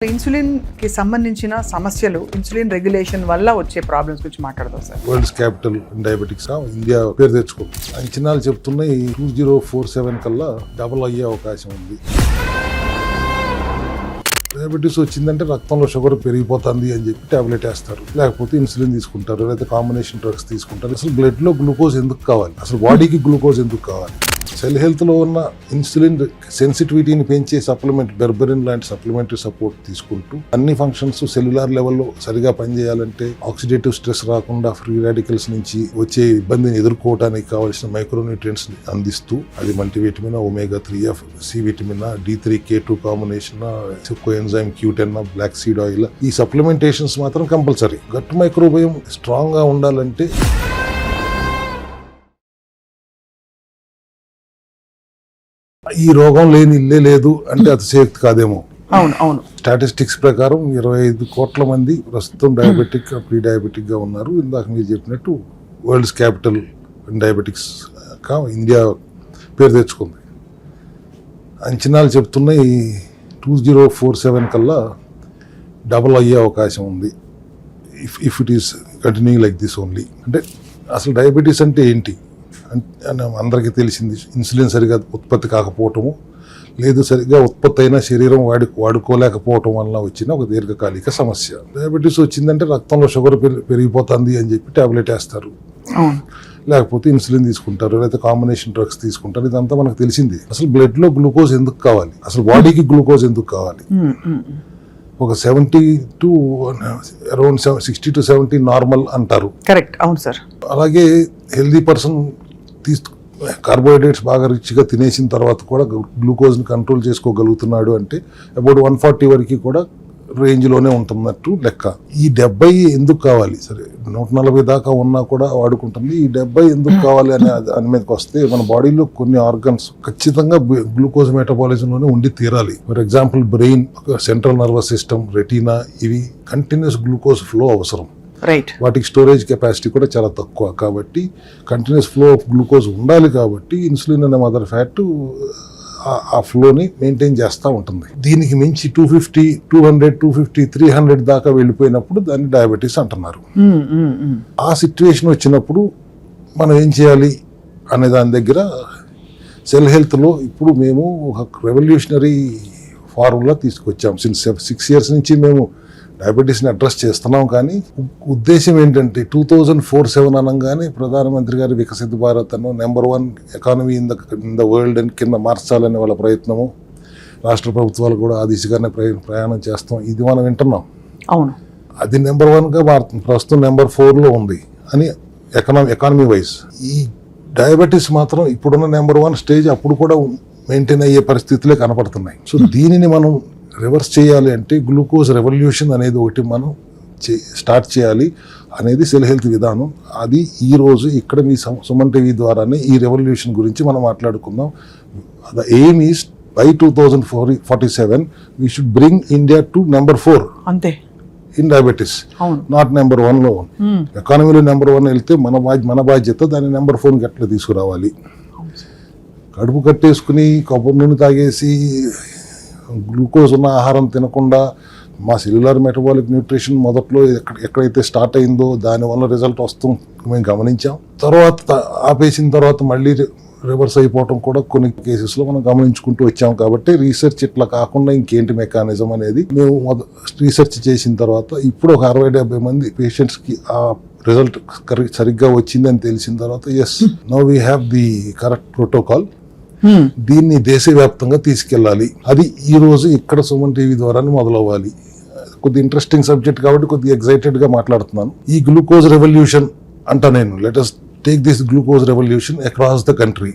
Insulin కి సంబంధించిన సమస్యలు ఇన్సులిన్ రెగ్యులేషన్ వల్ల వచ్చే ప్రాబ్లమ్స్ గురించి మాట్లాడదాం sir. World's capital diabetics India పేరు తెచ్చుకుంది. అంచనాలు చెప్తున్నాయి 2047 కల్లా డబుల్ అయ్యే అవకాశం ఉంది. డయాబెటీస్ వచ్చిందంటే రక్తంలో షుగర్ పెరిగిపోతుంది అని చెప్పి టాబ్లెట్ వేస్తారు, లేకపోతే ఇన్సులిన్ తీసుకుంటారు, లేకపోతే కాంబినేషన్ డ్రగ్స్ తీసుకుంటారు. అసలు బ్లడ్ లో గ్లూకోజ్ ఎందుకు కావాలి? అసలు బాడీకి గ్లూకోజ్ ఎందుకు కావాలి? సెల్ హెల్త్ లో ఉన్న ఇన్సులిన్ సెన్సిటివిటీని పెంచే సప్లిమెంట్ బెర్బెరిన్ లాంటి సప్లిమెంటరీ సపోర్ట్ తీసుకుంటూ అన్ని ఫంక్షన్స్ సెల్యులార్ లెవెల్లో సరిగా పనిచేయాలంటే ఆక్సిడేటివ్ స్ట్రెస్ రాకుండా ఫ్రీ రాడికల్స్ నుంచి వచ్చే ఇబ్బందిని ఎదుర్కోవడానికి కావాల్సిన మైక్రోన్యూట్రియంట్స్ అందిస్తూ అది multivitamin, omega 3, C vitamin, D3, K2 combination, coenzyme Q10, black seed oil, ఈ సప్లిమెంటేషన్స్ మాత్రం కంపల్సరీ. గట్ మైక్రోబయోమ్ స్ట్రాంగ్ గా ఉండాలంటే ఈ రోగం లేని ఇల్లే లేదు అంటే అతిశయోక్తి కాదేమో. అవును. స్టాటిస్టిక్స్ ప్రకారం 25 కోట్ల మంది ప్రస్తుతం డయాబెటిక్, ప్రీ డయాబెటిక్ గా ఉన్నారు. ఇందాక మీరు చెప్పినట్టు వరల్డ్స్ క్యాపిటల్ డయాబెటిక్స్ ఇండియా పేరు తెచ్చుకుంది. అంచనాలు చెప్తున్నాయి 2047 కల్లా డబుల్ అయ్యే అవకాశం ఉంది. If it is continuing like this only. అంటే అసలు డయాబెటీస్ అంటే ఏంటి అందరికీ తెలిసింది. ఇన్సులిన్ సరిగా ఉత్పత్తి కాకపోవటము, లేదు సరిగ్గా ఉత్పత్తి అయిన శరీరం వాడుకోలేకపోవటం వల్ల వచ్చిన ఒక దీర్ఘకాలిక సమస్య. డయాబెటీస్ వచ్చిందంటే రక్తంలో షుగర్ పెరిగిపోతుంది అని చెప్పి టాబ్లెట్ వేస్తారు, లేకపోతే ఇన్సులిన్ తీసుకుంటారు, లేకపోతే కాంబినేషన్ డ్రగ్స్ తీసుకుంటారు. ఇదంతా మనకు తెలిసింది. అసలు బ్లడ్ లో గ్లూకోజ్ ఎందుకు కావాలి? అసలు బాడీకి గ్లూకోజ్ ఎందుకు కావాలి? ఒక 70 to అరౌండ్ 60 to 70 నార్మల్ అంటారు. కరెక్ట్. అవును సార్. అలాగే హెల్దీ పర్సన్ కార్బోహైడ్రేట్స్ బాగా రిచ్గా తినేసిన తర్వాత కూడా గ్లూకోజ్ని కంట్రోల్ చేసుకోగలుగుతున్నాడు అంటే అబౌట్ 140 వరకు కూడా రేంజ్లోనే ఉంటున్నట్టు లెక్క. ఈ 70 ఎందుకు కావాలి? సరే 140 దాకా ఉన్నా కూడా వాడుకుంటుంది. ఈ 70 ఎందుకు కావాలి అనే దాని మీదకి వస్తే మన బాడీలో కొన్ని ఆర్గన్స్ ఖచ్చితంగా గ్లూకోజ్ మెటబాలిజంలోనే ఉండి తీరాలి. For example brain, central nervous system, retina, ఇవి కంటిన్యూస్ గ్లూకోజ్ ఫ్లో అవసరం. రైట్. వాటికి స్టోరేజ్ కెపాసిటీ కూడా చాలా తక్కువ. కాబట్టి కంటిన్యూస్ ఫ్లో ఆఫ్ గ్లూకోజ్ ఉండాలి. కాబట్టి ఇన్సులిన్ అనే మదర్ ఫ్యాట్ ఆ ఫ్లోని మెయింటైన్ చేస్తూ ఉంటుంది. దీనికి మించి 250, 200, 250, 300 దాకా వెళ్ళిపోయినప్పుడు దాన్ని డయాబెటీస్ అంటున్నారు. ఆ సిచ్యువేషన్ వచ్చినప్పుడు మనం ఏం చేయాలి అనే దాని దగ్గర సెల్ హెల్త్లో ఇప్పుడు మేము ఒక రెవల్యూషనరీ ఫార్ములా తీసుకొచ్చాం. సిన్స్ 6 years నుంచి మేము డయాబెటీస్ని అడ్రస్ చేస్తున్నాం. కానీ ఉద్దేశం ఏంటంటే 2047 అనగానే ప్రధానమంత్రి గారు వికసిత భారత్ అను #1 ఎకానమీ ఇన్ ద వరల్డ్ అని కింద మార్చాలనే వాళ్ళ ప్రయత్నము, రాష్ట్ర ప్రభుత్వాలు కూడా ఆ దిశగానే ప్రయాణం చేస్తాం. ఇది మనం వింటున్నాం. అవును. అది #1గా మారుతుంది. ప్రస్తుతం నెంబర్ 4లో ఉంది అని ఎకానమీ వైజ్. ఈ డయాబెటీస్ మాత్రం ఇప్పుడున్న #1 స్టేజ్ అప్పుడు కూడా మెయింటైన్ అయ్యే పరిస్థితులే కనపడుతున్నాయి. సో దీనిని మనం రివర్స్ చేయాలి అంటే గ్లూకోజ్ రెవల్యూషన్ అనేది ఒకటి మనం స్టార్ట్ చేయాలి అనేది సెల్ హెల్త్ విధానం. అది ఈ రోజు ఇక్కడ మీ సుమన్ టీవీ ద్వారానే ఈ రెవల్యూషన్ గురించి మనం మాట్లాడుకుందాం. The aim is by 2047 we should bring India to #4 అంతే ఇన్ డయాబెటీస్, నాట్ #1లో. ఎకానమీలో #1 వెళ్తే మన బాధ్యత దాన్ని #4 ఎట్లా తీసుకురావాలి. కడుపు కట్టేసుకుని కొబ్బరి నూనె తాగేసి గ్లూకోజ్ ఉన్న ఆహారం తినకుండా మా సెల్యులార్ మెటబాలిక్ న్యూట్రిషన్ మొదట్లో ఎక్కడైతే స్టార్ట్ అయిందో దానివల్ల రిజల్ట్ వస్తాం మేము గమనించాం. తర్వాత ఆపేసిన తర్వాత మళ్ళీ రివర్స్ అయిపోవటం కూడా కొన్ని కేసెస్లో మనం గమనించుకుంటూ వచ్చాం. కాబట్టి రీసెర్చ్ ఇట్లా కాకుండా ఇంకేంటి మెకానిజం అనేది మేము రీసెర్చ్ చేసిన తర్వాత ఇప్పుడు ఒక 60-70 మంది పేషెంట్స్కి ఆ రిజల్ట్ సరిగ్గా వచ్చిందని తెలిసిన తర్వాత yes, now we have the correct protocol. దీన్ని దేశవ్యాప్తంగా తీసుకెళ్ళాలి. అది ఈ రోజు ఇక్కడ సుమన్ టీవీ ద్వారానే మొదలవ్వాలి. కొద్ది ఇంట్రెస్టింగ్ సబ్జెక్ట్ కాబట్టి కొద్దిగా ఎక్సైటెడ్ గా మాట్లాడుతున్నాను. ఈ గ్లూకోజ్ రెవల్యూషన్ అంటా నేను. Let us take this glucose revolution across the country.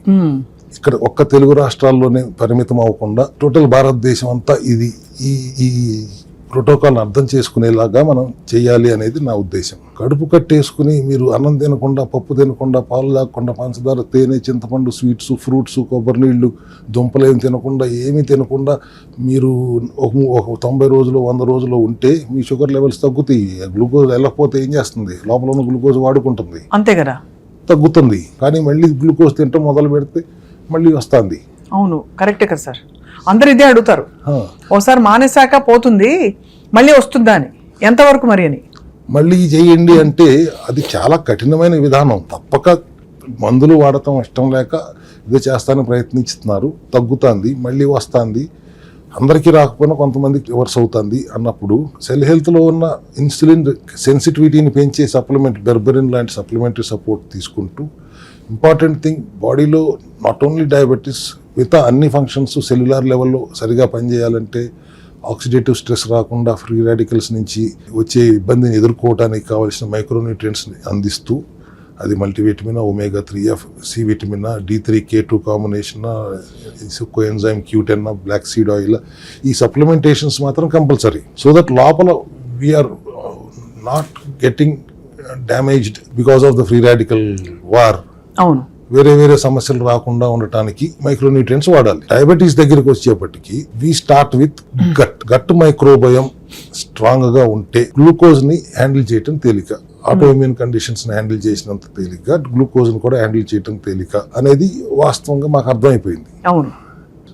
ఇక్కడ ఒక్క తెలుగు రాష్ట్రాల్లోనే పరిమితం అవ్వకుండా టోటల్ భారతదేశం అంతా ఇది ఈ ప్రోటోకాల్ అర్థం చేసుకునేలాగా మనం చేయాలి అనేది నా ఉద్దేశం. కడుపు కట్టేసుకుని మీరు అన్నం తినకుండా, పప్పు తినకుండా, పాలు తాగకుండా, పంచదార, తేనె, చింతపండు, స్వీట్స్, ఫ్రూట్స్, కొబ్బరి నీళ్లు, దుంపలేమి తినకుండా, ఏమీ తినకుండా మీరు ఒక 90 రోజులు 100 రోజులు ఉంటే మీ షుగర్ లెవెల్స్ తగ్గుతాయి. గ్లూకోజ్ వెళ్ళకపోతే ఏం చేస్తుంది? లోపల ఉన్న గ్లూకోజ్ వాడుకుంటుంది, అంతే కదా, తగ్గుతుంది. కానీ మళ్ళీ గ్లూకోజ్ తింటాం మొదలు పెడితే మళ్ళీ వస్తుంది. అవును, కరెక్టే కదా సార్. అందరు ఇదే అడుగుతారు, ఆ, ఒకసారి మానేశాక పోతుంది మళ్ళీ వస్తుందా అని, ఎంతవరకు మరి అని. మళ్ళీ చేయండి అంటే అది చాలా కఠినమైన విధానం. తప్పక మందులు వాడటం ఇష్టం లేక ఇదే చేస్తానని ప్రయత్నిస్తున్నారు, తగ్గుతుంది, మళ్ళీ వస్తుంది, అందరికీ రాకపోయినా కొంతమందికి రివర్స్ అవుతుంది అన్నప్పుడు సెల్ హెల్త్లో ఉన్న ఇన్సులిన్ సెన్సిటివిటీని పెంచే సప్లిమెంట్ బెర్బెరిన్ లాంటి సప్లిమెంటరీ సపోర్ట్ తీసుకుంటూ, ఇంపార్టెంట్ థింగ్ బాడీలో నాట్ ఓన్లీ డయాబెటీస్ మిగతా అన్ని ఫంక్షన్స్ సెల్యులార్ లెవెల్లో సరిగా పనిచేయాలంటే ఆక్సిడేటివ్ స్ట్రెస్ రాకుండా ఫ్రీ రాడికల్స్ నుంచి వచ్చే ఇబ్బందిని ఎదుర్కోవడానికి కావాల్సిన మైక్రోన్యూట్రియంట్స్ని అందిస్తూ, అది multivitamin, omega 3, C vitamin, D3K2 combination, coenzyme Q10, black seed oil, ఈ సప్లిమెంటేషన్స్ మాత్రం కంపల్సరీ. సో దట్ లోపల we are not getting damaged because of the free radical war. అవును, వేరే వేరే సమస్యలు రాకుండా ఉండటానికి మైక్రోన్యూట్రియంట్స్ వాడాలి. డయాబెటీస్ దగ్గరికి వచ్చేప్పటికి we start with gut microbiome strong గా ఉంటే గ్లూకోజ్ ని హ్యాండిల్ చేయటం తేలిక, ఆటోఇమ్యూన్ కండిషన్స్ ని హ్యాండిల్ చేసినంత తేలిక గ్లూకోజ్ ని కూడా హ్యాండిల్ చేయటం తేలిక అనేది వాస్తవంగా మాకు అర్థమైపోయింది. అవును.